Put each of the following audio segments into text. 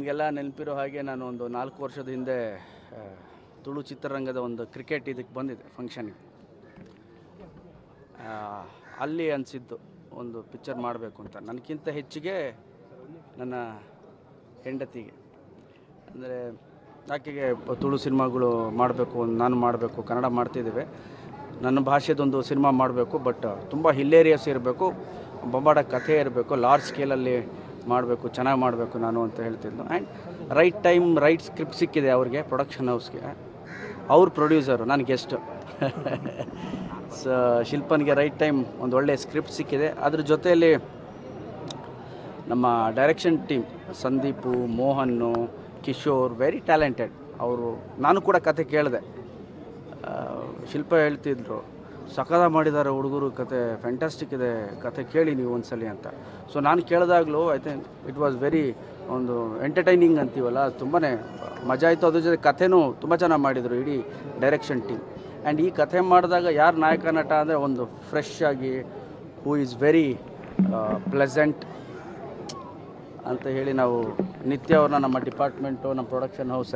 ನಿಮಗೆಲ್ಲ ನೆನಪಿರೋ ಹಾಗೆ ನಾನು ಒಂದು 4 ವರ್ಷದ ಹಿಂದೆ ತುಳು ಚಿತ್ರರಂಗದ ಒಂದು ಕ್ರಿಕೆಟ್ ಇದಕ್ಕೆ ಬಂದಿದ್ದೆ ಫಂಕ್ಷನಿಗೆ. ಅಲ್ಲಿ ಅನಿಸಿದ್ದು ಒಂದು ಪಿಕ್ಚರ್ ಮಾಡಬೇಕು ಅಂತ. ನನಗಿಂತ ಹೆಚ್ಚಿಗೆ ನನ್ನ ಹೆಂಡತಿಗೆ, ಅಂದರೆ ಆಕೆಗೆ ತುಳು ಸಿನಿಮಾಗಳು ಮಾಡಬೇಕು, ನಾನು ಮಾಡಬೇಕು, ಕನ್ನಡ ಮಾಡ್ತಿದ್ದೇವೆ, ನನ್ನ ಭಾಷೆದೊಂದು ಸಿನಿಮಾ ಮಾಡಬೇಕು, ಬಟ್ ತುಂಬ ಹಿಲ್ಲೇರಿಯಸ್ ಇರಬೇಕು, ಬೊಂಬಾಟ ಕಥೆ ಇರಬೇಕು, ಲಾರ್ಜ್ ಸ್ಕೇಲಲ್ಲಿ ಮಾಡಬೇಕು, ಚೆನ್ನಾಗಿ ಮಾಡಬೇಕು ನಾನು ಅಂತ ಹೇಳ್ತಿದ್ದು. And right time right script ಸಿಕ್ಕಿದೆ ಅವ್ರಿಗೆ, ಪ್ರೊಡಕ್ಷನ್ ಹೌಸ್ಗೆ. ಅವ್ರ ಪ್ರೊಡ್ಯೂಸರು, ನಾನು ಗೆಸ್ಟ್. ಸೊ ಶಿಲ್ಪನ್ಗೆ ರೈಟ್ ಟೈಮ್ ಒಂದು ಒಳ್ಳೆಯ ಸ್ಕ್ರಿಪ್ಟ್ ಸಿಕ್ಕಿದೆ. ಅದ್ರ ಜೊತೆಯಲ್ಲಿ ನಮ್ಮ direction team Sandeep, Mohan, Kishore, very talented ಅವರು. ನಾನು ಕೂಡ ಕತೆ ಕೇಳಿದೆ, ಶಿಲ್ಪ ಹೇಳ್ತಿದ್ರು ಸಕದ ಮಾಡಿದ್ದಾರೆ ಹುಡುಗರು, ಕತೆ ಫ್ಯಾಂಟಾಸ್ಟಿಕ್ ಇದೆ, ಕತೆ ಕೇಳಿ ನೀವು ಒಂದ್ಸಲಿ ಅಂತ. ಸೊ ನಾನು ಕೇಳಿದಾಗಲೂ I think it was very ಒಂದು ಎಂಟರ್ಟೈನಿಂಗ್ ಅಂತೀವಲ್ಲ, ತುಂಬಾ ಮಜಾ ಆಯಿತು. ಅದ್ರ ಜೊತೆ ಕಥೆನೂ ತುಂಬ ಚೆನ್ನಾಗಿ ಮಾಡಿದರು ಇಡೀ ಡೈರೆಕ್ಷನ್ ಟೀಮ್. ಆ್ಯಂಡ್ ಈ ಕಥೆ ಮಾಡಿದಾಗ ಯಾರು ನಾಯಕ ನಟ ಅಂದರೆ ಒಂದು ಫ್ರೆಶ್ ಆಗಿ, ಹೂ ಈಸ್ ವೆರಿ ಪ್ಲೆಸೆಂಟ್ ಅಂತ ಹೇಳಿ ನಾವು ನಿತ್ಯ ಅವ್ರನ್ನ ನಮ್ಮ ಡಿಪಾರ್ಟ್ಮೆಂಟು, ನಮ್ಮ ಪ್ರೊಡಕ್ಷನ್ ಹೌಸ್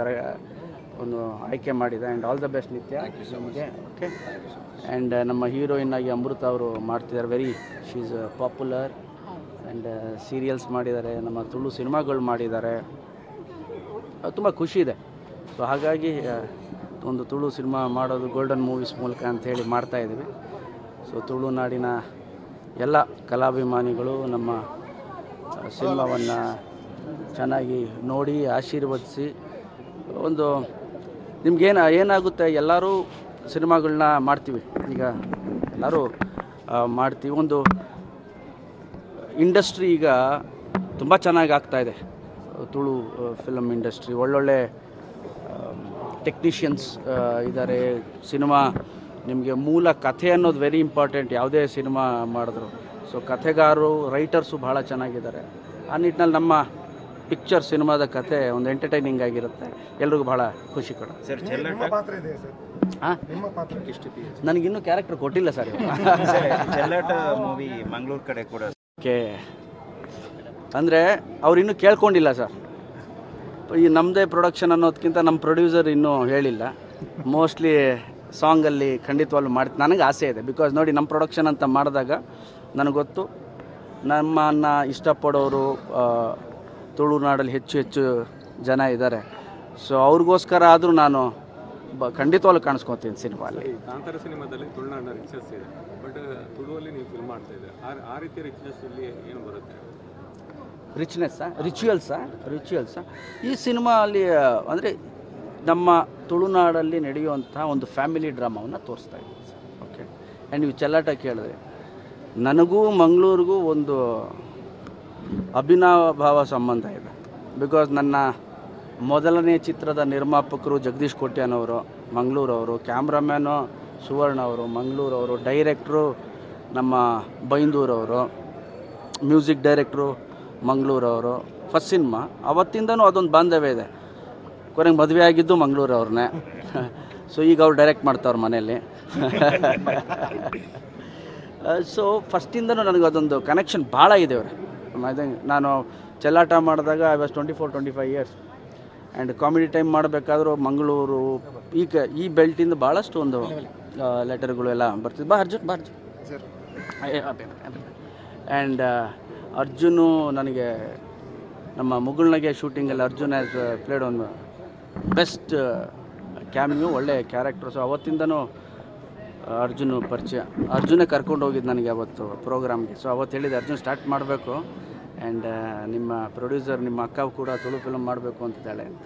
ಒಂದು ಆಯ್ಕೆ ಮಾಡಿದೆ. ಆ್ಯಂಡ್ ಆಲ್ ದ ಬೆಸ್ಟ್ ನಿತ್ಯ ನಮಗೆ. ಓಕೆ. ಆ್ಯಂಡ್ ನಮ್ಮ ಹೀರೋಯಿನ್ ಆಗಿ ಅಮೃತ ಅವರು ಮಾಡ್ತಿದ್ದಾರೆ. Very she is popular. And serials ಮಾಡಿದ್ದಾರೆ, ನಮ್ಮ ತುಳು ಸಿನಿಮಾಗಳು ಮಾಡಿದ್ದಾರೆ. ತುಂಬ ಖುಷಿ ಇದೆ. ಸೊ ಹಾಗಾಗಿ ಒಂದು ತುಳು ಸಿನಿಮಾ ಮಾಡೋದು ಗೋಲ್ಡನ್ ಮೂವೀಸ್ ಮೂಲಕ ಅಂಥೇಳಿ ಮಾಡ್ತಾಯಿದ್ದೀವಿ. ಸೊ ತುಳುನಾಡಿನ ಎಲ್ಲ ಕಲಾಭಿಮಾನಿಗಳು ನಮ್ಮ ಸಿನಿಮಾವನ್ನು ಚೆನ್ನಾಗಿ ನೋಡಿ ಆಶೀರ್ವದಿಸಿ. ಒಂದು ಏನಾಗುತ್ತೆ, ಎಲ್ಲರೂ ಸಿನಿಮಾಗಳನ್ನ ಮಾಡ್ತೀವಿ, ಈಗ ಎಲ್ಲರೂ ಮಾಡ್ತೀವಿ. ಒಂದು ಇಂಡಸ್ಟ್ರಿ ಈಗ ತುಂಬ ಚೆನ್ನಾಗಿ ಆಗ್ತಾಯಿದೆ, ತುಳು ಫಿಲಮ್ ಇಂಡಸ್ಟ್ರಿ. ಒಳ್ಳೊಳ್ಳೆ ಟೆಕ್ನಿಷಿಯನ್ಸ್ ಇದ್ದಾರೆ. ಸಿನಿಮಾ ನಿಮಗೆ ಮೂಲ ಕಥೆ ಅನ್ನೋದು ವೆರಿ ಇಂಪಾರ್ಟೆಂಟ್ ಯಾವುದೇ ಸಿನಿಮಾ ಮಾಡಿದ್ರು. ಸೊ ಕಥೆಗಾರರು, ರೈಟರ್ಸು ಭಾಳ ಚೆನ್ನಾಗಿದ್ದಾರೆ. ಆ ನಿಟ್ಟಿನಲ್ಲಿ ನಮ್ಮ ಪಿಕ್ಚರ್ ಸಿನಿಮಾದ ಕಥೆ ಒಂದು ಎಂಟರ್ಟೈನಿಂಗ್ ಆಗಿರುತ್ತೆ, ಎಲ್ರಿಗೂ ಭಾಳ ಖುಷಿ ಕೊಡ. ಹಾಂ, ನನಗಿನ್ನೂ ಕ್ಯಾರೆಕ್ಟರ್ ಕೊಟ್ಟಿಲ್ಲ ಸರ್. ಚೆಲ್ಲಾಟ ಮೂವಿ ಮಂಗಳೂರು ಕಡೆ ಕೂಡ ಓಕೆ, ಅಂದರೆ ಅವ್ರಿನ್ನೂ ಕೇಳ್ಕೊಂಡಿಲ್ಲ ಸರ್. ಈ ನಮ್ಮದೇ ಪ್ರೊಡಕ್ಷನ್ ಅನ್ನೋದಕ್ಕಿಂತ ನಮ್ಮ ಪ್ರೊಡ್ಯೂಸರ್ ಇನ್ನೂ ಹೇಳಿಲ್ಲ. ಮೋಸ್ಟ್ಲಿ ಸಾಂಗಲ್ಲಿ ಖಂಡಿತವಾಗ್ಲೂ ನನಗೆ ಆಸೆ ಇದೆ. ಬಿಕಾಸ್ ನೋಡಿ, ನಮ್ಮ ಪ್ರೊಡಕ್ಷನ್ ಅಂತ ಮಾಡಿದಾಗ ನನಗೆ ಗೊತ್ತು, ನಮ್ಮನ್ನು ಇಷ್ಟಪಡೋರು ತುಳುನಾಡಲ್ಲಿ ಹೆಚ್ಚು ಜನ ಇದ್ದಾರೆ. ಸೊ ಅವ್ರಿಗೋಸ್ಕರ ಆದರೂ ನಾನು ಖಂಡಿತವಾಗ್ಲೂ ಕಾಣಿಸ್ಕೊತೀನಿ ಸಿನಿಮಾಲ್ಲಿ. ಕಾಂತಾರ ಸಿನಿಮಾದಲ್ಲಿ ತುಳುನಾಡಿನ ರಿಚ್ನೆಸ್ ಇದೆ, ಬಟ್ ತುಳುವಲ್ಲಿ ನೀವು ಫಿಲ್ಮ್ ಮಾಡ್ತಾ ಇದ್ದೀರಿ. ಆ ರೀತಿಯ ರಿಚ್ನೆಸ್ ಇಲ್ಲಿ ಏನು ಬರುತ್ತೆ? ರಿಚುವಲ್ಸಾ ಈ ಸಿನಿಮಾ ಅಲ್ಲಿ ಅಂದರೆ ನಮ್ಮ ತುಳುನಾಡಲ್ಲಿ ನಡೆಯುವಂಥ ಒಂದು ಫ್ಯಾಮಿಲಿ ಡ್ರಾಮಾವನ್ನು ತೋರಿಸ್ತಾ ಇದ್ದೀವಿ. ಓಕೆ. ಆ್ಯಂಡ್ ನೀವು ಚೆಲ್ಲಾಟ ಕೇಳಿದ್ರೆ, ನನಗೂ ಮಂಗಳೂರಿಗೂ ಒಂದು ಅಭಿನವ ಸಂಬಂಧ ಇದೆ. ಬಿಕಾಸ್ ನನ್ನ ಮೊದಲನೇ ಚಿತ್ರದ ನಿರ್ಮಾಪಕರು ಜಗದೀಶ್ ಕೋಟ್ಯಾನವರು ಮಂಗಳೂರವರು, ಕ್ಯಾಮ್ರಾಮ್ಯಾನು ಸುವರ್ಣ ಅವರು ಮಂಗಳೂರವರು, ಡೈರೆಕ್ಟ್ರು ನಮ್ಮ ಬೈಂದೂರವರು, ಮ್ಯೂಸಿಕ್ ಡೈರೆಕ್ಟ್ರು ಮಂಗಳೂರವರು. ಫಸ್ಟ್ ಸಿನಿಮಾ ಅವತ್ತಿಂದನೂ ಅದೊಂದು ಬಾಂಧವ್ಯ ಇದೆ. ಕೊನೆಗೆ ಮದುವೆ ಆಗಿದ್ದು ಮಂಗಳೂರವ್ರನ್ನೇ. ಸೊ ಈಗ ಅವ್ರು ಡೈರೆಕ್ಟ್ ಮಾಡ್ತಾವ್ರ ಮನೆಯಲ್ಲಿ. ಸೊ ಫಸ್ಟಿಂದನೂ ನನಗೆ ಅದೊಂದು ಕನೆಕ್ಷನ್ ಭಾಳ ಇದೆ ಅವ್ರೆ. ನಾನು ಚೆಲ್ಲಾಟ ಮಾಡಿದಾಗ I was 24-25 years. And comedy time ಮಾಡಬೇಕಾದ್ರೂ ಮಂಗಳೂರು, ಈಗ ಈ ಬೆಲ್ಟಿಂದ ಭಾಳಷ್ಟು ಒಂದು ಲೆಟರ್ಗಳು ಎಲ್ಲ ಬರ್ತಿದ್ದು. ಬಾ ಅರ್ಜುನ್. ಆ್ಯಂಡ್ ಅರ್ಜುನು ನನಗೆ ನಮ್ಮ ಮುಗುಳ್ನಗೆ ಶೂಟಿಂಗಲ್ಲಿ ಅರ್ಜುನ್ ಆ್ಯಸ್ ಪ್ಲೇಡ್ ಒಂದು ಬೆಸ್ಟ್ ಕ್ಯಾಮಿಯೋ, ಒಳ್ಳೆ ಕ್ಯಾರೆಕ್ಟರ್. ಸೊ ಅವತ್ತಿಂದನೂ ಅರ್ಜುನು ಪರಿಚಯ. ಅರ್ಜುನೇ ಕರ್ಕೊಂಡು ಹೋಗಿದ್ದು ನನಗೆ ಅವತ್ತು ಪ್ರೋಗ್ರಾಮ್ಗೆ. ಸೊ ಅವತ್ತು ಹೇಳಿದೆ ಅರ್ಜುನ್ ಸ್ಟಾರ್ಟ್ ಮಾಡಬೇಕು, ಆ್ಯಂಡ್ ನಿಮ್ಮ ಪ್ರೊಡ್ಯೂಸರ್ ನಿಮ್ಮ ಅಕ್ಕ ಕೂಡ ತುಳು ಫಿಲ್ಮ್ ಮಾಡಬೇಕು ಅಂತಿದ್ದಾಳೆ ಅಂತ.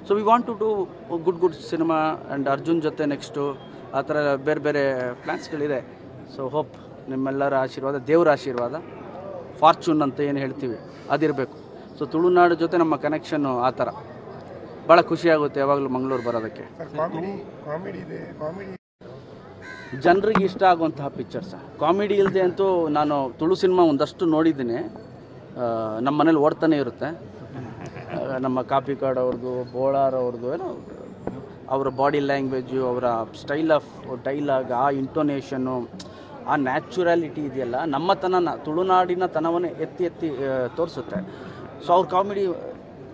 So we want to do good cinema. And Arjun ಜೊತೆ ನೆಕ್ಸ್ಟು ಆ ಥರ ಬೇರೆ ಬೇರೆ ಪ್ಲ್ಯಾನ್ಸ್ಗಳಿದೆ. ಸೊ ಹೋಪ್ ನಿಮ್ಮೆಲ್ಲರ ಆಶೀರ್ವಾದ, ದೇವರ ಆಶೀರ್ವಾದ, ಫಾರ್ಚೂನ್ ಅಂತ ಏನು ಹೇಳ್ತೀವಿ ಅದಿರಬೇಕು. ಸೊ ತುಳುನಾಡು ಜೊತೆ ನಮ್ಮ ಕನೆಕ್ಷನ್ನು ಆ ಥರ ಭಾಳ ಖುಷಿಯಾಗುತ್ತೆ ಯಾವಾಗಲೂ ಮಂಗಳೂರು ಬರೋದಕ್ಕೆ. ಜನರಿಗೆ ಇಷ್ಟ ಆಗುವಂತಹ ಪಿಕ್ಚರ್ಸ. ಕಾಮಿಡಿ ಇಲ್ಲದೆ ಅಂತೂ ನಾನು ತುಳು ಸಿನಿಮಾ ಒಂದಷ್ಟು ನೋಡಿದ್ದೀನಿ, ನಮ್ಮ ಮನೇಲಿ ಓಡ್ತಾನೆ ಇರುತ್ತೆ. ನಮ್ಮ ಕಾಪಿ ಕಾರ್ಡ್ ಅವ್ರದ್ದು, ಬೋಳಾರ್ ಅವ್ರದ್ದು, ಏನೋ ಅವರ ಬಾಡಿ ಲ್ಯಾಂಗ್ವೇಜು, ಅವರ ಸ್ಟೈಲ್ ಆಫ್ ಡೈಲಾಗ್, ಆ ಇಂಟೋನೇಷನ್ನು, ಆ ನ್ಯಾಚುರಾಲಿಟಿ ಇದೆಯಲ್ಲ, ನಮ್ಮ ತುಳುನಾಡಿನ ತನವನ್ನೇ ಎತ್ತಿ ತೋರಿಸುತ್ತೆ. ಸೊ ಅವ್ರ ಕಾಮಿಡಿ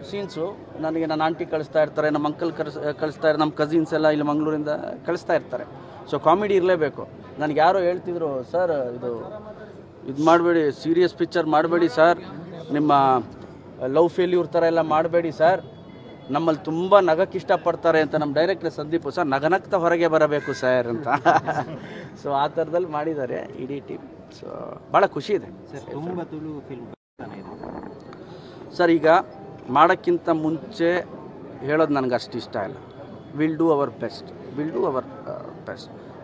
ಸೀನ್ಸು ನನಗೆ ನನ್ನ ಆಂಟಿ ಕಳಿಸ್ತಾ ಇರ್ತಾರೆ, ನಮ್ಮ ಅಂಕಲ್ ಕಳಿಸ್ತಾರೆ, ನಮ್ಮ ಕಸಿನ್ಸ್ ಎಲ್ಲ ಇಲ್ಲಿ ಮಂಗಳೂರಿಂದ ಕಳಿಸ್ತಾ ಇರ್ತಾರೆ. ಸೊ ಕಾಮಿಡಿ ಇರಲೇಬೇಕು. ನನಗೆ ಯಾರೋ ಹೇಳ್ತಿದ್ರು, ಸರ್ ಇದು ಮಾಡಬೇಡಿ, ಸೀರಿಯಸ್ ಪಿಕ್ಚರ್ ಮಾಡಬೇಡಿ ಸರ್, ನಿಮ್ಮ ಲವ್ ಫೇಲ್ಯೂರ್ ಥರ ಎಲ್ಲ ಮಾಡಬೇಡಿ ಸರ್, ನಮ್ಮಲ್ಲಿ ತುಂಬ ನಗಕ್ಕೆ ಇಷ್ಟಪಡ್ತಾರೆ ಅಂತ ನಮ್ಮ ಡೈರೆಕ್ಟರ್ ಸಂದೀಪ್ ಸರ್ ನಗನಗ್ತಾ ಹೊರಗೆ ಬರಬೇಕು ಸರ್ ಅಂತ. ಸೊ ಆ ಥರದಲ್ಲಿ ಮಾಡಿದ್ದಾರೆ ಇಡೀ ಟೀಮ್. ಸೊ ಭಾಳ ಖುಷಿ ಇದೆ ತುಂಬ ತುಳು ಫಿಲ್ಮ್ ಸರ್. ಈಗ ಮಾಡೋಕ್ಕಿಂತ ಮುಂಚೆ ಹೇಳೋದು ನನಗೆ ಅಷ್ಟು ಇಷ್ಟ ಇಲ್ಲ. Will do our best.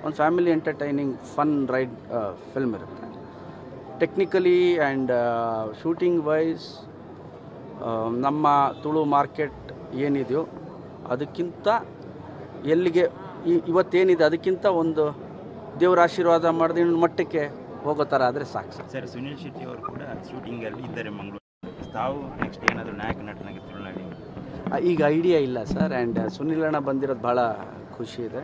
ಒಂದು family entertaining fun ride film ಇರುತ್ತೆ. ಟೆಕ್ನಿಕಲಿ ಆ್ಯಂಡ್ ಶೂಟಿಂಗ್ ವೈಸ್ ನಮ್ಮ ತುಳು ಮಾರ್ಕೆಟ್ ಏನಿದೆಯೋ ಅದಕ್ಕಿಂತ ಎಲ್ಲಿಗೆ ಇವತ್ತೇನಿದೆ ಅದಕ್ಕಿಂತ ಒಂದು ದೇವರ ಆಶೀರ್ವಾದ ಮಾಡಿದ ಇನ್ನೊಂದು ಮಟ್ಟಕ್ಕೆ ಹೋಗೋ ಥರ ಆದರೆ ಸಾಕು ಸರ್. ಸುನಿಲ್ ಶೆಟ್ಟಿ ಅವರು ಕೂಡ ಶೂಟಿಂಗಲ್ಲಿ ಇದ್ದಾರೆ ಮಂಗಳೂರು. ತಾವು ನೆಕ್ಸ್ಟ್ ಏನಾದರೂ ನಾಯಕ ನಟನಾಗಿ ತುಳುನಾಡಿ ಈಗ ಐಡಿಯಾ ಇಲ್ಲ ಸರ್. ಆ್ಯಂಡ್ ಸುನಿಲ್ ಅಣ್ಣ ಬಂದಿರೋದು ಭಾಳ ಖುಷಿ ಇದೆ.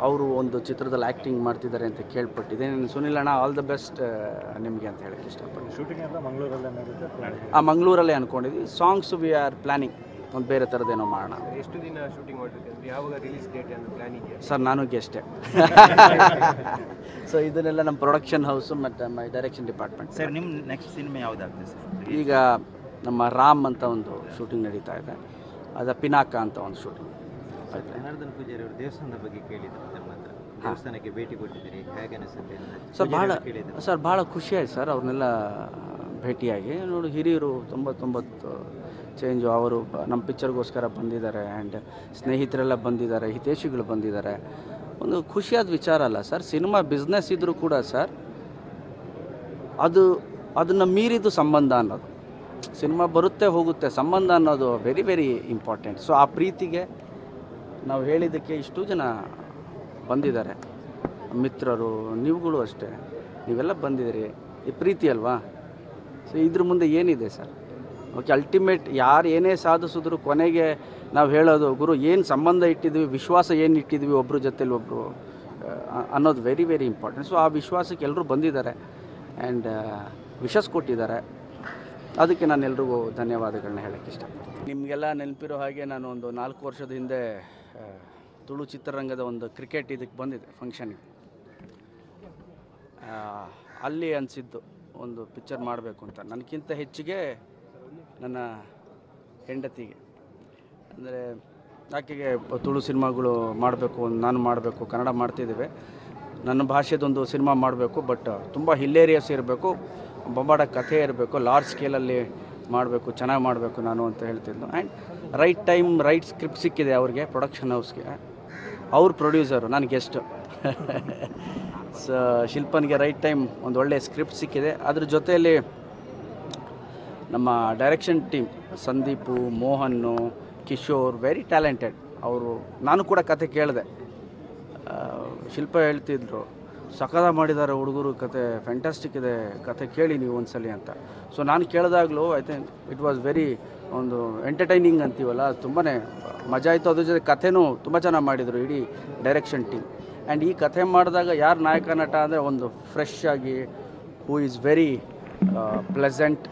ಅವರು ಒಂದು ಚಿತ್ರದಲ್ಲಿ ಆ್ಯಕ್ಟಿಂಗ್ ಮಾಡ್ತಿದ್ದಾರೆ ಅಂತ ಕೇಳ್ಪಟ್ಟಿದೆ. ಸುನಿಲ್ ಅಣ್ಣ ಆಲ್ ದ ಬೆಸ್ಟ್ ನಿಮಗೆ ಅಂತ ಹೇಳಕ್ಕೆ ಇಷ್ಟಪಡ್ತೀನಿ. ಶೂಟಿಂಗ್ ಎಲ್ಲ ಮಂಗಳೂರಲ್ಲೇ ಮಂಗಳೂರಲ್ಲೇ ಅಂದ್ಕೊಂಡಿದ್ವಿ. ಸಾಂಗ್ಸ್ ವಿ ಆರ್ ಪ್ಲ್ಯಾನಿಂಗ್ ಒಂದು ಬೇರೆ ಥರದ್ದೇನೋ ಮಾಡೋಣ. ಎಷ್ಟು ದಿನ ಶೂಟಿಂಗ್ ಮಾಡಬೇಕಂದ್ರೆ ಯಾವಾಗ ರಿಲೀಸ್ ಡೇಟ್ ಅಂತ ಪ್ಲಾನಿಂಗ್ ಸರ್ ನಾನು ಗೆಸ್ಟೇ. ಸೊ ಇದನ್ನೆಲ್ಲ ನಮ್ಮ ಪ್ರೊಡಕ್ಷನ್ ಹೌಸು ಮತ್ತು ಮೈ ಡೈರೆಕ್ಷನ್ ಡಿಪಾರ್ಟ್ಮೆಂಟ್. ಸರ್ ನಿಮ್ಮ ನೆಕ್ಸ್ಟ್ ಸಿನಿಮಾ ಯಾವುದಾಗ್ತದೆ ಸರ್? ಈಗ ನಮ್ಮ ರಾಮ್ ಅಂತ ಒಂದು ಶೂಟಿಂಗ್ ನಡೀತಾ ಇದೆ. ಅದು ಪಿನಾಕ ಅಂತ ಒಂದು ಶೂಟಿಂಗ್. ಜನಾರ್ದನ್ ಪೂಜಾರಿ ಅವರು ದೇವಸ್ಥಾನದ ಬಗ್ಗೆ ಕೇಳಿದ್ರು ನಮ್ಮ ಹತ್ರ. ದೇವಸ್ಥಾನಕ್ಕೆ ಭೇಟಿ ಕೊಟ್ಟಿದ್ದೀರಿ, ಹೇಗೆ ಅನಿಸುತ್ತೆ ಸರ್ ಭಾಳ ಖುಷಿ ಆಯ್ತು ಸರ್ ಅವ್ರನ್ನೆಲ್ಲ ಭೇಟಿಯಾಗಿ. ನೋಡಿ ಹಿರಿಯರು 99 ಚೇಂಜು ಅವರು ನಮ್ಮ ಪಿಕ್ಚರ್ಗೋಸ್ಕರ ಬಂದಿದ್ದಾರೆ. ಆ್ಯಂಡ್ ಸ್ನೇಹಿತರೆಲ್ಲ ಬಂದಿದ್ದಾರೆ, ಹಿತೈಷಿಗಳು ಬಂದಿದ್ದಾರೆ. ಒಂದು ಖುಷಿಯಾದ ವಿಚಾರ ಅಲ್ಲ ಸರ್. ಸಿನಿಮಾ ಬಿಸ್ನೆಸ್ ಇದ್ದರೂ ಕೂಡ ಸರ್ ಅದನ್ನು ಮೀರಿದ್ದು ಸಂಬಂಧ ಅನ್ನೋದು. ಸಿನಿಮಾ ಬರುತ್ತೆ ಹೋಗುತ್ತೆ, ಸಂಬಂಧ ಅನ್ನೋದು ವೆರಿ ವೆರಿ ಇಂಪಾರ್ಟೆಂಟ್. ಸೊ ಆ ಪ್ರೀತಿಗೆ ನಾವು ಹೇಳಿದ್ದಕ್ಕೆ ಇಷ್ಟು ಜನ ಬಂದಿದ್ದಾರೆ, ಮಿತ್ರರು, ನೀವುಗಳು ಅಷ್ಟೇ, ನೀವೆಲ್ಲ ಬಂದಿದ್ದೀರಿ. ಈ ಪ್ರೀತಿ ಅಲ್ವಾ. ಸೊ ಇದ್ರ ಮುಂದೆ ಏನಿದೆ ಸರ್? ಓಕೆ, ಅಲ್ಟಿಮೇಟ್ ಯಾರು ಏನೇ ಸಾಧಿಸಿದ್ರು ಕೊನೆಗೆ ನಾವು ಹೇಳೋದು, ಗುರು ಏನು ಸಂಬಂಧ ಇಟ್ಟಿದ್ವಿ, ವಿಶ್ವಾಸ ಏನು ಇಟ್ಟಿದ್ವಿ ಒಬ್ಬರ ಜೊತೆಲಿ ಒಬ್ಬರು ಅನ್ನೋದು ವೆರಿ ವೆರಿ ಇಂಪಾರ್ಟೆಂಟ್. ಸೊ ಆ ವಿಶ್ವಾಸಕ್ಕೆ ಎಲ್ಲರೂ ಬಂದಿದ್ದಾರೆ ಆ್ಯಂಡ್ ವಿಶಸ್ ಕೊಟ್ಟಿದ್ದಾರೆ. ಅದಕ್ಕೆ ನಾನು ಎಲ್ರಿಗೂ ಧನ್ಯವಾದಗಳನ್ನ ಹೇಳೋಕ್ಕೆ ಇಷ್ಟಪಡ್ತೀನಿ. ನಿಮಗೆಲ್ಲ ನೆನಪಿರೋ ಹಾಗೆ ನಾನು ಒಂದು 4 ವರ್ಷದ ಹಿಂದೆ ತುಳು ಚಿತ್ರರಂಗದ ಒಂದು ಕ್ರಿಕೆಟ್ ಇದಕ್ಕೆ ಬಂದಿದ್ದೆ ಫಂಕ್ಷನಿಗೆ. ಅಲ್ಲಿ ಅನಿಸಿದ್ದು ಒಂದು ಪಿಕ್ಚರ್ ಮಾಡಬೇಕು ಅಂತ. ನನಗಿಂತ ಹೆಚ್ಚಿಗೆ ನನ್ನ ಹೆಂಡತಿಗೆ, ಅಂದರೆ ಆಕೆಗೆ ತುಳು ಸಿನಿಮಾಗಳು ಮಾಡಬೇಕು, ನಾನು ಮಾಡಬೇಕು, ಕನ್ನಡ ಮಾಡ್ತಿದ್ದೇವೆ, ನನ್ನ ಭಾಷೆದೊಂದು ಸಿನಿಮಾ ಮಾಡಬೇಕು, ಬಟ್ ತುಂಬ ಹಿಲ್ಲೇರಿಯಸ್ ಇರಬೇಕು, ಬೊಂಬಾಡ ಕಥೆ ಇರಬೇಕು, ಲಾರ್ಜ್ ಸ್ಕೇಲಲ್ಲಿ ಮಾಡಬೇಕು, ಚೆನ್ನಾಗಿ ಮಾಡಬೇಕು ನಾನು ಅಂತ ಹೇಳ್ತಿದ್ದು. And right time right script ಸಿಕ್ಕಿದೆ ಅವ್ರಿಗೆ, ಪ್ರೊಡಕ್ಷನ್ ಹೌಸ್ಗೆ. ಅವ್ರ ಪ್ರೊಡ್ಯೂಸರು, ನಾನು ಗೆಸ್ಟು. ಸೊ ಶಿಲ್ಪನ್ಗೆ ರೈಟ್ ಟೈಮ್ ಒಂದು ಒಳ್ಳೆಯ ಸ್ಕ್ರಿಪ್ಟ್ ಸಿಕ್ಕಿದೆ. ಅದ್ರ ಜೊತೆಯಲ್ಲಿ ನಮ್ಮ direction team Sandeep, Mohan, Kishore, very talented ಅವರು. ನಾನು ಕೂಡ ಕತೆ ಕೇಳಿದೆ. ಶಿಲ್ಪ ಹೇಳ್ತಿದ್ರು, ಸಕದ ಮಾಡಿದ್ದಾರೆ ಹುಡುಗರು, ಕತೆ ಫ್ಯಾಂಟಾಸ್ಟಿಕ್ ಇದೆ, ಕತೆ ಕೇಳಿ ನೀವು ಒಂದ್ಸಲಿ ಅಂತ. ಸೊ ನಾನು ಕೇಳಿದಾಗಲೂ I think it was very ಒಂದು ಎಂಟರ್ಟೈನಿಂಗ್ ಅಂತೀವಲ್ಲ, ತುಂಬಾ ಮಜಾ ಆಯಿತು. ಅದ್ರ ಜೊತೆ ಕಥೆನೂ ತುಂಬ ಚೆನ್ನಾಗಿ ಮಾಡಿದರು ಇಡೀ ಡೈರೆಕ್ಷನ್ ಟೀಮ್. ಆ್ಯಂಡ್ ಈ ಕಥೆ ಮಾಡಿದಾಗ ಯಾರು ನಾಯಕ ನಟ ಅಂದರೆ ಒಂದು ಫ್ರೆಶ್ ಆಗಿ, ಹೂ ಈಸ್ ವೆರಿ ಪ್ಲೆಸೆಂಟ್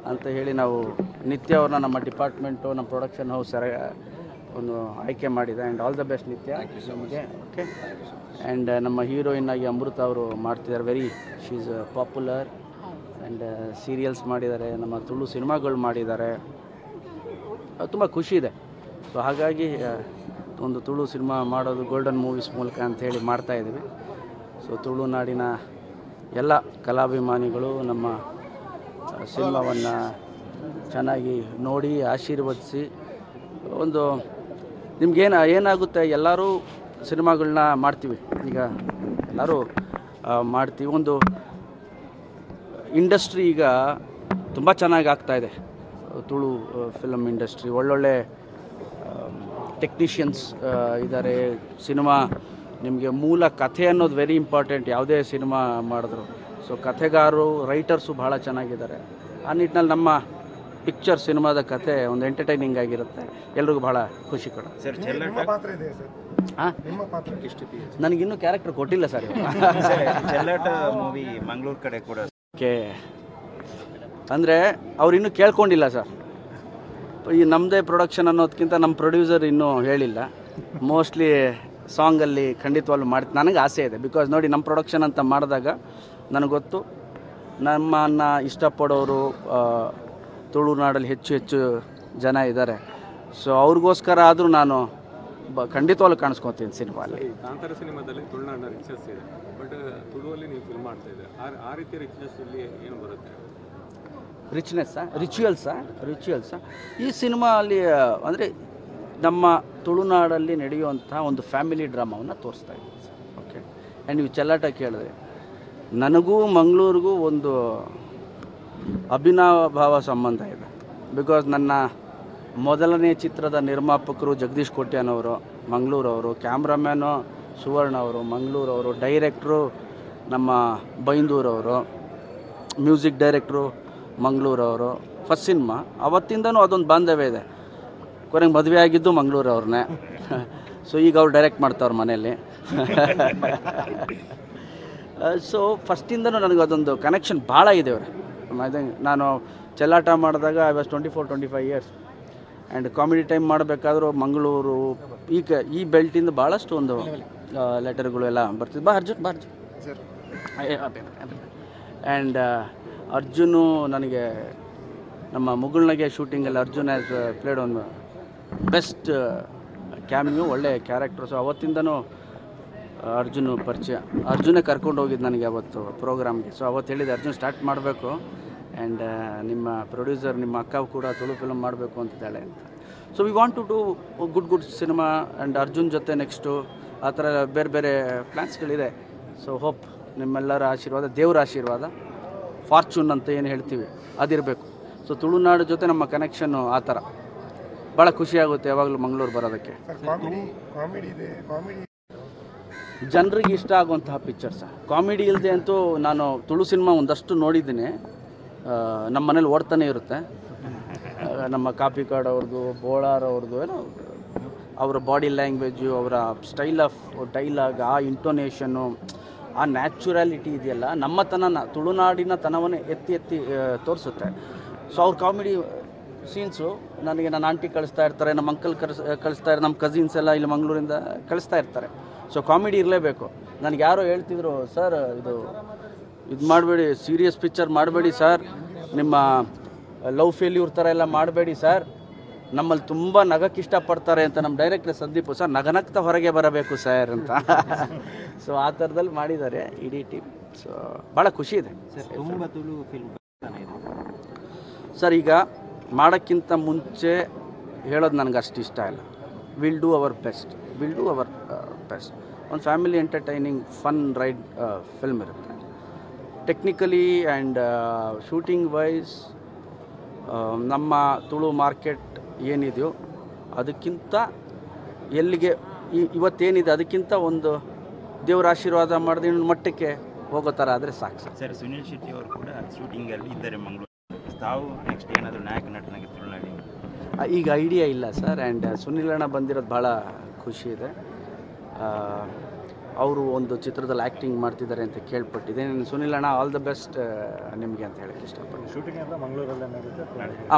ಅಂತ ಹೇಳಿ ನಾವು ನಿತ್ಯ ಅವ್ರನ್ನ ನಮ್ಮ ಡಿಪಾರ್ಟ್ಮೆಂಟು, ನಮ್ಮ ಪ್ರೊಡಕ್ಷನ್ ಹೌಸ್ ಒಂದು ಆಯ್ಕೆ ಮಾಡಿದೆ. ಆ್ಯಂಡ್ ಆಲ್ ದ ಬೆಸ್ಟ್ ನಿತ್ಯ ನಮಗೆ. ಓಕೆ. ಆ್ಯಂಡ್ ನಮ್ಮ ಹೀರೋಯಿನ್ ಆಗಿ ಅಮೃತ ಅವರು ಮಾಡ್ತಿದ್ದಾರೆ. Very she is popular. And serials ಮಾಡಿದ್ದಾರೆ, ನಮ್ಮ ತುಳು ಸಿನಿಮಾಗಳು ಮಾಡಿದ್ದಾರೆ. ತುಂಬ ಖುಷಿ ಇದೆ. ಸೊ ಹಾಗಾಗಿ ಒಂದು ತುಳು ಸಿನಿಮಾ ಮಾಡೋದು ಗೋಲ್ಡನ್ ಮೂವೀಸ್ ಮೂಲಕ ಅಂಥೇಳಿ ಮಾಡ್ತಾಯಿದ್ದೀವಿ. ಸೊ ತುಳುನಾಡಿನ ಎಲ್ಲ ಕಲಾಭಿಮಾನಿಗಳು ನಮ್ಮ ಸಿನಿಮಾವನ್ನು ಚೆನ್ನಾಗಿ ನೋಡಿ ಆಶೀರ್ವದಿಸಿ. ಒಂದು ಏನಾಗುತ್ತೆ, ಎಲ್ಲರೂ ಸಿನಿಮಾಗಳನ್ನ ಮಾಡ್ತೀವಿ, ಈಗ ಎಲ್ಲರೂ ಮಾಡ್ತೀವಿ. ಒಂದು ಇಂಡಸ್ಟ್ರಿ ಈಗ ತುಂಬ ಚೆನ್ನಾಗಿ ಆಗ್ತಾಯಿದೆ, ತುಳು ಫಿಲಮ್ ಇಂಡಸ್ಟ್ರಿ. ಒಳ್ಳೊಳ್ಳೆ ಟೆಕ್ನಿಷಿಯನ್ಸ್ ಇದ್ದಾರೆ. ಸಿನಿಮಾ ನಿಮಗೆ ಮೂಲ ಕಥೆ ಅನ್ನೋದು ವೆರಿ ಇಂಪಾರ್ಟೆಂಟ್ ಯಾವುದೇ ಸಿನಿಮಾ ಮಾಡಿದ್ರು. ಸೊ ಕಥೆಗಾರರು, ರೈಟರ್ಸು ಭಾಳ ಚೆನ್ನಾಗಿದ್ದಾರೆ. ಆ ನಿಟ್ಟಿನಲ್ಲಿ ನಮ್ಮ ಪಿಕ್ಚರ್ ಸಿನಿಮಾದ ಕಥೆ ಒಂದು ಎಂಟರ್ಟೈನಿಂಗ್ ಆಗಿರುತ್ತೆ, ಎಲ್ರಿಗೂ ಭಾಳ ಖುಷಿ ಕೊಡ. ಹಾಂ, ನನಗಿನ್ನೂ ಕ್ಯಾರೆಕ್ಟರ್ ಕೊಟ್ಟಿಲ್ಲ ಸರ್. ಚೆಲ್ಲಾಟ ಮೂವಿ ಮಂಗಳೂರು ಕಡೆ ಕೂಡ ಓಕೆ, ಅಂದರೆ ಅವ್ರು ಇನ್ನೂ ಕೇಳ್ಕೊಂಡಿಲ್ಲ ಸರ್. ಈ ನಮ್ಮದೇ ಪ್ರೊಡಕ್ಷನ್ ಅನ್ನೋದಕ್ಕಿಂತ ನಮ್ಮ ಪ್ರೊಡ್ಯೂಸರ್ ಇನ್ನೂ ಹೇಳಿಲ್ಲ. ಮೋಸ್ಟ್ಲಿ ಸಾಂಗಲ್ಲಿ ಖಂಡಿತವಾಗ್ಲೂ ನನಗೆ ಆಸೆ ಇದೆ. ಬಿಕಾಸ್ ನೋಡಿ, ನಮ್ಮ ಪ್ರೊಡಕ್ಷನ್ ಅಂತ ಮಾಡಿದಾಗ ನನಗೆ ಗೊತ್ತು, ನಮ್ಮನ್ನು ಇಷ್ಟಪಡೋರು ತುಳುನಾಡಲ್ಲಿ ಹೆಚ್ಚು ಜನ ಇದ್ದಾರೆ. ಸೊ ಅವ್ರಿಗೋಸ್ಕರ ಆದರೂ ನಾನು ಖಂಡಿತವಾಗ್ಲೂ ಕಾಣಿಸ್ಕೊತೀನಿ ಸಿನಿಮಾಲ್ಲಿ. ಕಾಂತಾರ ಸಿನಿಮಾದಲ್ಲಿ ತುಳುನಾಡಿನ ರಿಚ್ನೆಸ್ ಇದೆ, ಬಟ್ ತುಳುವಲ್ಲಿ ನೀವು ಫಿಲ್ಮ್ ಮಾಡ್ತಾ ಇದ್ದೀರಾ. ಆ ರೀತಿಯ ರಿಚ್ನೆಸ್ ಇಲ್ಲಿ ಏನು ಬರುತ್ತೆ? ರಿಚುವಲ್ಸಾ ಈ ಸಿನಿಮಾ ಅಲ್ಲಿ ಅಂದರೆ ನಮ್ಮ ತುಳುನಾಡಲ್ಲಿ ನಡೆಯುವಂಥ ಒಂದು ಫ್ಯಾಮಿಲಿ ಡ್ರಾಮಾವನ್ನು ತೋರಿಸ್ತಾ ಇದ್ದೀವಿ ಸರ್. ಓಕೆ. ಆ್ಯಂಡ್ ನೀವು ಚೆಲ್ಲಾಟ ಕೇಳಿದ್ರೆ, ನನಗೂ ಮಂಗಳೂರಿಗೂ ಒಂದು ಅಭಿನವ ಸಂಬಂಧ ಇದೆ. ಬಿಕಾಸ್ ನನ್ನ ಮೊದಲನೇ ಚಿತ್ರದ ನಿರ್ಮಾಪಕರು ಜಗದೀಶ್ ಕೋಟ್ಯಾನವರು ಮಂಗಳೂರವರು, ಕ್ಯಾಮ್ರಾಮ್ಯಾನು ಸುವರ್ಣ ಅವರು ಮಂಗಳೂರವರು, ಡೈರೆಕ್ಟ್ರು ನಮ್ಮ ಬೈಂದೂರವರು, ಮ್ಯೂಸಿಕ್ ಡೈರೆಕ್ಟ್ರು ಮಂಗಳೂರವರು. ಫಸ್ಟ್ ಸಿನಿಮಾ ಅವತ್ತಿಂದನೂ ಅದೊಂದು ಬಾಂಧವ್ಯ ಇದೆ. ಕೊನೆಗೆ ಮದುವೆ ಆಗಿದ್ದು ಮಂಗಳೂರವ್ರನ್ನೇ. ಸೊ ಈಗ ಅವ್ರು ಡೈರೆಕ್ಟ್ ಮಾಡ್ತಾವ್ರ ಮನೆಯಲ್ಲಿ. ಸೊ ಫಸ್ಟಿಂದನೂ ನನಗೆ ಅದೊಂದು ಕನೆಕ್ಷನ್ ಭಾಳ ಇದೆ ಅವ್ರೆ. ನಾನು ಚೆಲ್ಲಾಟ ಮಾಡಿದಾಗ I was 24-25 years. And comedy time ಮಾಡಬೇಕಾದ್ರೂ ಮಂಗಳೂರು ಈ ಬೆಲ್ಟಿಂದ ಭಾಳಷ್ಟು ಒಂದು ಲೆಟರ್ಗಳು ಎಲ್ಲ ಬರ್ತಿದ್ದು. ಅರ್ಜುನ್ ಆ್ಯಂಡ್ ಅರ್ಜುನು ನನಗೆ ನಮ್ಮ ಮುಗುಳ್ನಗೆ ಶೂಟಿಂಗಲ್ಲಿ ಅರ್ಜುನ್ ಹ್ಯಾಸ್ ಪ್ಲೇಡ್ ಒಂದು ಬೆಸ್ಟ್ ಕ್ಯಾಮಿಯೋ, ಒಳ್ಳೆ ಕ್ಯಾರೆಕ್ಟರ್. ಸೊ ಅವತ್ತಿಂದನೂ ಅರ್ಜುನು ಪರಿಚಯ. ಅರ್ಜುನೇ ಕರ್ಕೊಂಡು ಹೋಗಿದ್ದು ನನಗೆ ಅವತ್ತು ಪ್ರೋಗ್ರಾಮ್ಗೆ. ಸೊ ಅವತ್ತು ಹೇಳಿದೆ, ಅರ್ಜುನ್ ಸ್ಟಾರ್ಟ್ ಮಾಡಬೇಕು ಆ್ಯಂಡ್ ನಿಮ್ಮ ಪ್ರೊಡ್ಯೂಸರ್ ನಿಮ್ಮ ಅಕ್ಕ ಕೂಡ ತುಳು ಫಿಲ್ಮ್ ಮಾಡಬೇಕು ಅಂತಿದ್ದಾಳೆ ಅಂತ. So we want to do good cinema and Arjun ಜೊತೆ ನೆಕ್ಸ್ಟು ಆ ಥರ ಬೇರೆ ಬೇರೆ ಪ್ಲ್ಯಾನ್ಸ್ಗಳಿದೆ. ಸೊ ಹೋಪ್ ನಿಮ್ಮೆಲ್ಲರ ಆಶೀರ್ವಾದ, ದೇವರ ಆಶೀರ್ವಾದ, ಫಾರ್ಚೂನ್ ಅಂತ ಏನು ಹೇಳ್ತೀವಿ ಅದಿರಬೇಕು. ಸೊ ತುಳುನಾಡು ಜೊತೆ ನಮ್ಮ ಕನೆಕ್ಷನ್ನು ಆ ಥರ ಭಾಳ ಖುಷಿಯಾಗುತ್ತೆ ಯಾವಾಗಲೂ ಮಂಗಳೂರು ಬರೋದಕ್ಕೆ. ಜನರಿಗೆ ಇಷ್ಟ ಆಗುವಂತಹ ಪಿಕ್ಚರ್ಸ. ಕಾಮಿಡಿ ಇಲ್ಲದೆ ಅಂತೂ ನಾನು ತುಳು ಸಿನಿಮಾ ಒಂದಷ್ಟು ನೋಡಿದ್ದೀನಿ. ನಮ್ಮ ಮನೇಲಿ ಓಡ್ತಾನೆ ಇರುತ್ತೆ. ನಮ್ಮ ಕಾಪಿ ಕಾರ್ಡ್ ಅವ್ರದ್ದು, ಬೋಳಾರ್ ಅವ್ರದ್ದು, ಏನೋ ಅವರ ಬಾಡಿ ಲ್ಯಾಂಗ್ವೇಜು, ಅವರ ಸ್ಟೈಲ್ ಆಫ್ ಡೈಲಾಗ್, ಆ ಇಂಟೋನೇಷನ್ನು, ಆ ನ್ಯಾಚುರಾಲಿಟಿ ಇದೆಯಲ್ಲ, ನಮ್ಮ ತುಳುನಾಡಿನ ತನವನ್ನೇ ಎತ್ತಿ ತೋರಿಸುತ್ತೆ. ಸೊ ಅವ್ರ ಕಾಮಿಡಿ ಸೀನ್ಸು ನನಗೆ ನನ್ನ ಆಂಟಿ ಕಳಿಸ್ತಾ ಇರ್ತಾರೆ, ನಮ್ಮ ಅಂಕಲ್ ಕಳಿಸ್ತಾ ನಮ್ಮ ಕಸಿನ್ಸ್ ಎಲ್ಲ ಇಲ್ಲಿ ಮಂಗಳೂರಿಂದ ಕಳಿಸ್ತಾ ಇರ್ತಾರೆ. ಸೊ ಕಾಮಿಡಿ ಇರಲೇಬೇಕು. ನನಗೆ ಯಾರೋ ಹೇಳ್ತಿದ್ರು, ಸರ್ ಇದು ಮಾಡಬೇಡಿ, ಸೀರಿಯಸ್ ಪಿಕ್ಚರ್ ಮಾಡಬೇಡಿ ಸರ್, ನಿಮ್ಮ ಲವ್ ಫೇಲ್ಯೂರ್ ಥರ ಎಲ್ಲ ಮಾಡಬೇಡಿ ಸರ್, ನಮ್ಮಲ್ಲಿ ತುಂಬ ನಗಕ್ಕೆ ಇಷ್ಟಪಡ್ತಾರೆ ಅಂತ ನಮ್ಮ ಡೈರೆಕ್ಟರ್ ಸಂದೀಪ್ ಸರ್ ನಗನಗ್ತಾ ಹೊರಗೆ ಬರಬೇಕು ಸರ್ ಅಂತ. ಸೊ ಆ ಥರದಲ್ಲಿ ಮಾಡಿದ್ದಾರೆ ಇಡೀ ಟೀಮ್. ಸೊ ಭಾಳ ಖುಷಿ ಇದೆ ತುಂಬ ತುಳು ಫಿಲ್ಮ್ ಸರ್. ಈಗ ಮಾಡೋಕ್ಕಿಂತ ಮುಂಚೆ ಹೇಳೋದು ನನಗೆ ಅಷ್ಟು ಇಷ್ಟ ಇಲ್ಲ. Will do our best. ಒಂದು family entertaining fun ride film ಇರುತ್ತೆ. ಟೆಕ್ನಿಕಲಿ ಆ್ಯಂಡ್ ಶೂಟಿಂಗ್ ವೈಸ್ ನಮ್ಮ ತುಳು ಮಾರ್ಕೆಟ್ ಏನಿದೆಯೋ ಅದಕ್ಕಿಂತ ಎಲ್ಲಿಗೆ ಇವತ್ತೇನಿದೆ ಅದಕ್ಕಿಂತ ಒಂದು ದೇವರ ಆಶೀರ್ವಾದ ಮಾಡಿದ ಇನ್ನೊಂದು ಮಟ್ಟಕ್ಕೆ ಹೋಗೋ ಥರ ಆದರೆ ಸಾಕು ಸರ್. ಸುನಿಲ್ ಶೆಟ್ಟಿ ಅವರು ಕೂಡ ಶೂಟಿಂಗಲ್ಲಿ ಇದ್ದಾರೆ ಮಂಗಳೂರು. ತಾವು ನೆಕ್ಸ್ಟ್ ಏನಾದರೂ ನಾಯಕ ನಟನಾಗಿ ತುಳುನಾಡಿ? ಈಗ ಐಡಿಯಾ ಇಲ್ಲ ಸರ್. ಆ್ಯಂಡ್ ಸುನಿಲ್ ಅಣ್ಣ ಬಂದಿರೋದು ಭಾಳ ಖುಷಿ ಇದೆ. ಅವರು ಒಂದು ಚಿತ್ರದಲ್ಲಿ ಆ್ಯಕ್ಟಿಂಗ್ ಮಾಡ್ತಿದ್ದಾರೆ ಅಂತ ಕೇಳ್ಪಟ್ಟಿದೆ. ಸುನಿಲ್ ಅಣ್ಣ ಆಲ್ ದ ಬೆಸ್ಟ್ ನಿಮಗೆ ಅಂತ ಹೇಳಕ್ಕೆ ಇಷ್ಟಪಡ್ತೀನಿ. ಶೂಟಿಂಗ್ ಎಲ್ಲ ಮಂಗಳೂರಲ್ಲೇ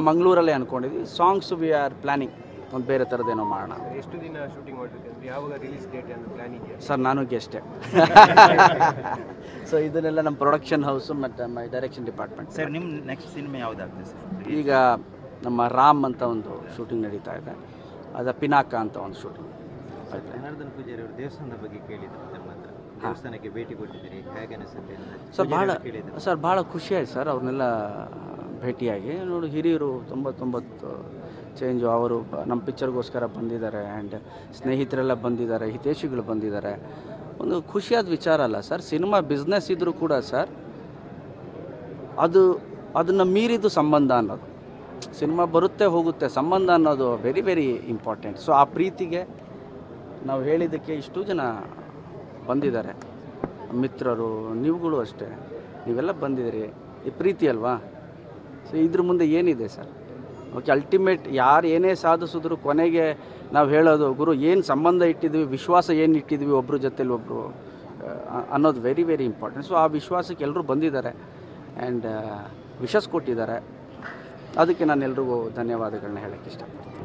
ಮಂಗಳೂರಲ್ಲೇ ಅಂದ್ಕೊಂಡಿದ್ವಿ. ಸಾಂಗ್ಸ್ ವಿ ಆರ್ ಪ್ಲ್ಯಾನಿಂಗ್ ಒಂದು ಬೇರೆ ಥರದ್ದೇನೋ ಮಾಡೋಣ. ಎಷ್ಟು ದಿನ ಶೂಟಿಂಗ್ ಮಾಡಬೇಕಂದ್ರೆ ಯಾವಾಗ ರಿಲೀಸ್ ಡೇಟ್ ಅಂತ ಪ್ಲಾನಿಂಗ್? ಸರ್ ನಾನು ಗೆಸ್ಟೇ. ಸೊ ಇದನ್ನೆಲ್ಲ ನಮ್ಮ ಪ್ರೊಡಕ್ಷನ್ ಹೌಸು ಮತ್ತು ಮೈ ಡೈರೆಕ್ಷನ್ ಡಿಪಾರ್ಟ್ಮೆಂಟ್. ಸರ್ ನಿಮ್ಮ ನೆಕ್ಸ್ಟ್ ಸಿನಿಮಾ ಯಾವುದಾಗ್ತದೆ ಸರ್? ಈಗ ನಮ್ಮ ರಾಮ್ ಅಂತ ಒಂದು ಶೂಟಿಂಗ್ ನಡೀತಾ ಇದೆ. ಅದು ಪಿನಾಕ ಅಂತ ಒಂದು ಶೂಟಿಂಗ್. ಜನಾರ್ದನ್ ಪೂಜಾರಿ ಅವರು ದೇವಸ್ಥಾನದ ಬಗ್ಗೆ ಕೇಳಿದ್ರು ನಮ್ಮ ಹತ್ರ. ದೇವಸ್ಥಾನಕ್ಕೆ ಭೇಟಿ ಕೊಟ್ಟಿದ್ದೀರಿ, ಹೇಗೆ ಅನಿಸುತ್ತೆ ಸರ್? ಭಾಳ ಖುಷಿ ಆಯ್ತು ಸರ್ ಅವ್ರನ್ನೆಲ್ಲ ಭೇಟಿಯಾಗಿ. ನೋಡಿ, ಹಿರಿಯರು 90 ಚೇಂಜು. ಅವರು ನಮ್ಮ ಪಿಕ್ಚರ್ಗೋಸ್ಕರ ಬಂದಿದ್ದಾರೆ. ಆ್ಯಂಡ್ ಸ್ನೇಹಿತರೆಲ್ಲ ಬಂದಿದ್ದಾರೆ, ಹಿತೈಷಿಗಳು ಬಂದಿದ್ದಾರೆ. ಒಂದು ಖುಷಿಯಾದ ವಿಚಾರ ಅಲ್ಲ ಸರ್. ಸಿನಿಮಾ ಬಿಸ್ನೆಸ್ ಇದ್ದರೂ ಕೂಡ ಸರ್ ಅದನ್ನು ಮೀರಿದ್ದು ಸಂಬಂಧ ಅನ್ನೋದು. ಸಿನಿಮಾ ಬರುತ್ತೆ ಹೋಗುತ್ತೆ, ಸಂಬಂಧ ಅನ್ನೋದು ವೆರಿ ವೆರಿ ಇಂಪಾರ್ಟೆಂಟ್. ಸೊ ಆ ಪ್ರೀತಿಗೆ ನಾವು ಹೇಳಿದ್ದಕ್ಕೆ ಇಷ್ಟು ಜನ ಬಂದಿದ್ದಾರೆ, ಮಿತ್ರರು, ನೀವುಗಳು ಅಷ್ಟೇ, ನೀವೆಲ್ಲ ಬಂದಿದ್ದೀರಿ. ಈ ಪ್ರೀತಿ ಅಲ್ವಾ? ಸೊ ಇದ್ರ ಮುಂದೆ ಏನಿದೆ ಸರ್? ಓಕೆ, ಅಲ್ಟಿಮೇಟ್ ಯಾರು ಏನೇ ಸಾಧಿಸಿದ್ರು ಕೊನೆಗೆ ನಾವು ಹೇಳೋದು, ಗುರು ಏನು ಸಂಬಂಧ ಇಟ್ಟಿದ್ವಿ, ವಿಶ್ವಾಸ ಏನು ಇಟ್ಟಿದ್ವಿ ಒಬ್ಬರ ಜೊತೆಲಿ ಒಬ್ಬರು ಅನ್ನೋದು ವೆರಿ ವೆರಿ ಇಂಪಾರ್ಟೆಂಟ್. ಸೊ ಆ ವಿಶ್ವಾಸಕ್ಕೆ ಎಲ್ಲರೂ ಬಂದಿದ್ದಾರೆ. ಆ್ಯಂಡ್ ವಿಶಸ್ ಕೊಟ್ಟಿದ್ದಾರೆ. ಅದಕ್ಕೆ ನಾನು ಎಲ್ರಿಗೂ ಧನ್ಯವಾದಗಳನ್ನ ಹೇಳೋಕ್ಕೆ ಇಷ್ಟಪಡ್ತೀನಿ.